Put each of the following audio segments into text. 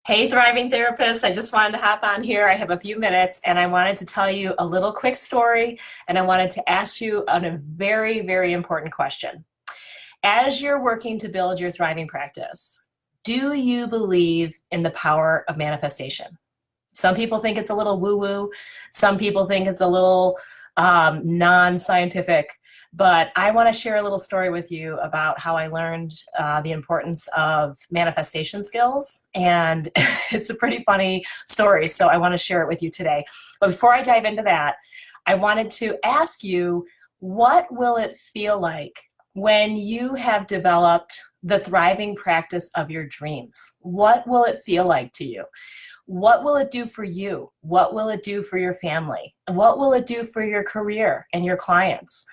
Hey, Thriving Therapist. I just wanted to hop on here. I have a few minutes and I wanted to tell you a little quick story and I wanted to ask you a very, very important question. As you're working to build your thriving practice, do you believe in the power of manifestation? Some people think it's a little woo-woo. Some people think it's a little non-scientific. But I want to share a little story with you about how I learned the importance of manifestation skills. And it's a pretty funny story, so I want to share it with you today. But before I dive into that, I wanted to ask you, what will it feel like when you have developed the thriving practice of your dreams? What will it feel like to you? What will it do for you? What will it do for your family? What will it do for your career and your clients?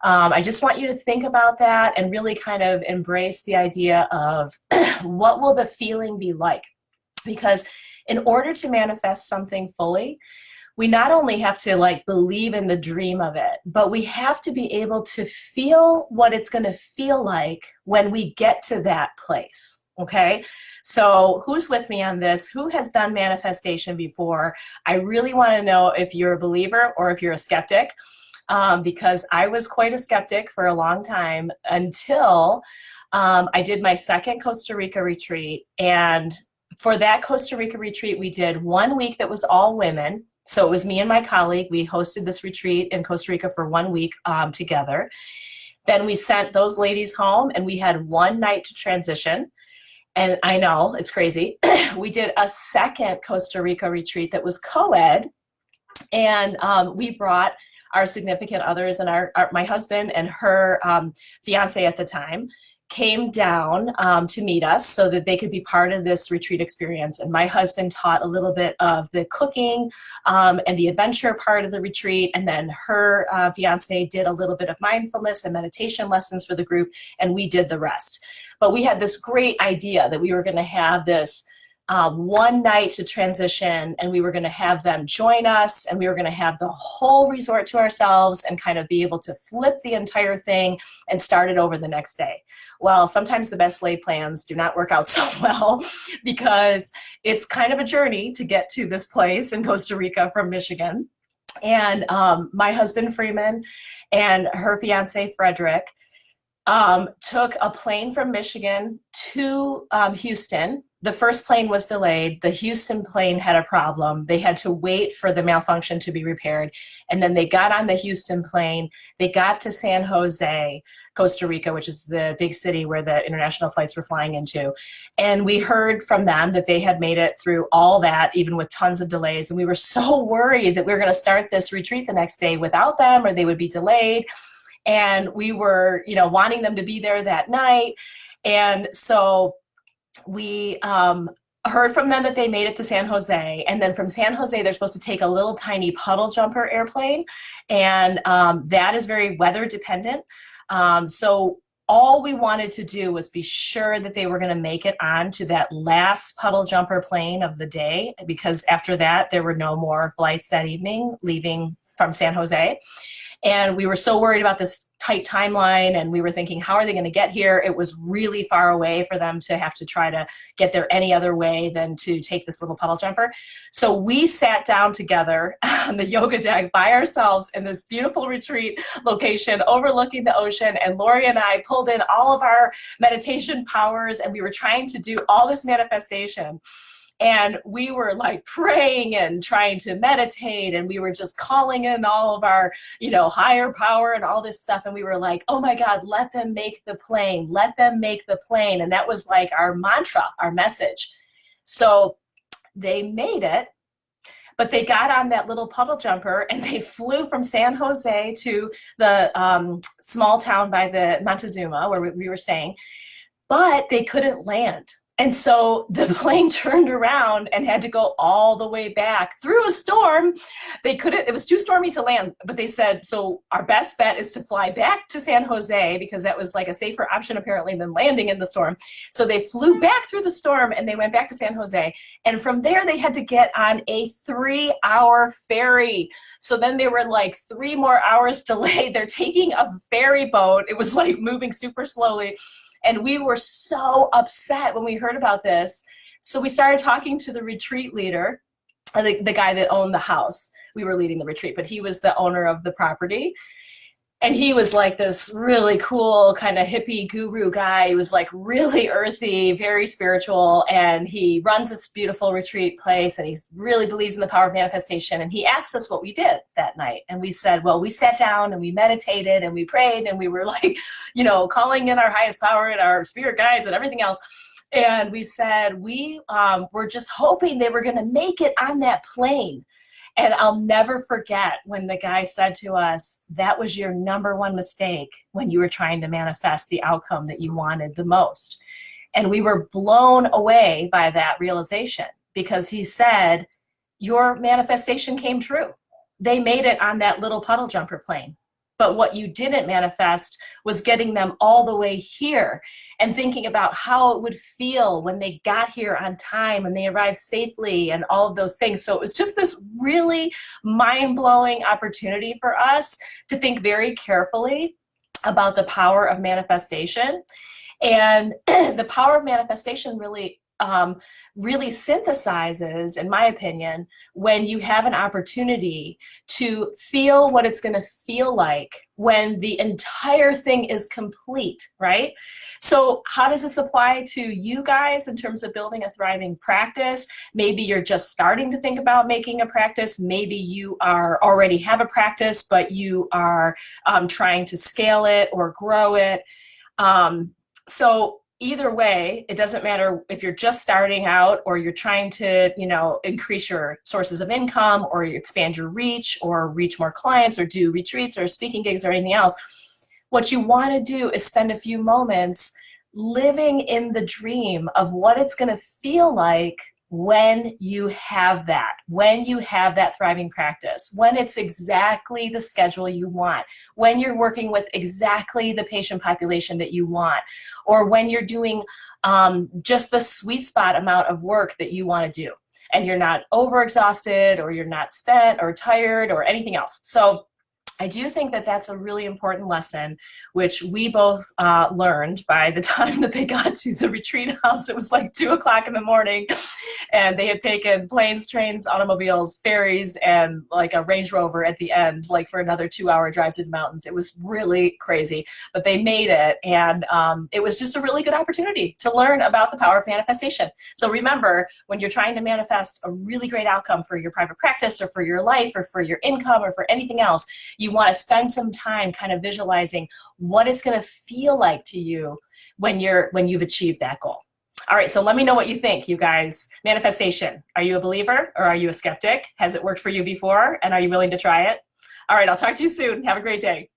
I just want you to think about that and really kind of embrace the idea of what will the feeling be like? Because in order to manifest something fully, we not only have to believe in the dream of it, but we have to be able to feel what it's going to feel like when we get to that place. Okay, so who's with me on this? Who has done manifestation before? I really want to know if you're a believer or if you're a skeptic, because I was quite a skeptic for a long time until I did my second Costa Rica retreat. And for that Costa Rica retreat, we did 1 week that was all women. So it was me and my colleague. We hosted this retreat in Costa Rica for 1 week together. Then we sent those ladies home and we had one night to transition. And I know, it's crazy. We did a second Costa Rica retreat that was co-ed. And we brought our significant others and my husband and her fiance at the time came down to meet us so that they could be part of this retreat experience. And my husband taught a little bit of the cooking and the adventure part of the retreat. And then her fiance did a little bit of mindfulness and meditation lessons for the group, and we did the rest. But we had this great idea that we were going to have this one night to transition, and we were going to have them join us, and we were going to have the whole resort to ourselves and kind of be able to flip the entire thing and start it over the next day. Well, sometimes the best laid plans do not work out so well because it's kind of a journey to get to this place in Costa Rica from Michigan. And my husband Freeman and her fiance Frederick took a plane from Michigan to Houston. The first plane was delayed. The Houston plane had a problem. They had to wait for the malfunction to be repaired. And then they got on the Houston plane. They got to San Jose, Costa Rica, which is the big city where the international flights were flying into. And we heard from them that they had made it through all that, even with tons of delays. And we were so worried that we were going to start this retreat the next day without them, or they would be delayed. And we were, wanting them to be there that night. And so we heard from them that they made it to San Jose. And then from San Jose, they're supposed to take a little tiny puddle jumper airplane. And that is very weather dependent. So all we wanted to do was be sure that they were going to make it on to that last puddle jumper plane of the day, because after that, there were no more flights that evening leaving from San Jose. And we were so worried about this tight timeline, and we were thinking, how are they going to get here? It was really far away for them to have to try to get there any other way than to take this little puddle jumper. So we sat down together on the yoga deck by ourselves in this beautiful retreat location overlooking the ocean. And Lori and I pulled in all of our meditation powers, and we were trying to do all this manifestation. And we were praying and trying to meditate, and we were just calling in all of our, higher power and all this stuff. And we were like, oh my God, let them make the plane, let them make the plane. And that was our mantra, our message. So they made it, but they got on that little puddle jumper and they flew from San Jose to the small town by the Montezuma where we were staying, but they couldn't land. And so the plane turned around and had to go all the way back through a storm. It was too stormy to land, but they said, so our best bet is to fly back to San Jose, because that was a safer option apparently than landing in the storm. So they flew back through the storm and they went back to San Jose. And from there they had to get on a 3-hour ferry. So then they were 3 more hours delayed. They're taking a ferry boat. It was moving super slowly. And we were so upset when we heard about this, So we started talking to the retreat leader, the guy that owned the house. We were leading the retreat, but he was the owner of the property. And he was like this really cool kind of hippie guru guy. He was like really earthy, very spiritual, and he runs this beautiful retreat place, and he really believes in the power of manifestation. And he asked us what we did that night. And we said, well, we sat down and we meditated and we prayed and we were like, you know, calling in our highest power and our spirit guides and everything else. And we said, we were just hoping they were going to make it on that plane. And I'll never forget when the guy said to us, that was your number one mistake when you were trying to manifest the outcome that you wanted the most. And we were blown away by that realization, because he said, your manifestation came true. They made it on that little puddle jumper plane. But what you didn't manifest was getting them all the way here and thinking about how it would feel when they got here on time and they arrived safely and all of those things. So it was just this really mind-blowing opportunity for us to think very carefully about the power of manifestation. And the power of manifestation really synthesizes, in my opinion, when you have an opportunity to feel what it's going to feel like when the entire thing is complete, right? So how does this apply to you guys in terms of building a thriving practice? Maybe you're just starting to think about making a practice. Maybe you already have a practice, but you are trying to scale it or grow it. So either way, it doesn't matter if you're just starting out or you're trying to, you know, increase your sources of income or you expand your reach or reach more clients or do retreats or speaking gigs or anything else. What you want to do is spend a few moments living in the dream of what it's going to feel like when you have that thriving practice, when it's exactly the schedule you want, when you're working with exactly the patient population that you want, or when you're doing just the sweet spot amount of work that you want to do, and you're not overexhausted or you're not spent or tired or anything else. So I do think that that's a really important lesson, which we both learned by the time that they got to the retreat house. It was like 2 o'clock in the morning, and they had taken planes, trains, automobiles, ferries, and like a Range Rover at the end, like for another 2-hour drive through the mountains. It was really crazy, but they made it, and it was just a really good opportunity to learn about the power of manifestation. So remember, when you're trying to manifest a really great outcome for your private practice or for your life or for your income or for anything else, you want to spend some time kind of visualizing what it's going to feel like to you when you've achieved that goal. All right, so let me know what you think, you guys. Manifestation. Are you a believer or are you a skeptic? Has it worked for you before? And are you willing to try it? All right, I'll talk to you soon. Have a great day.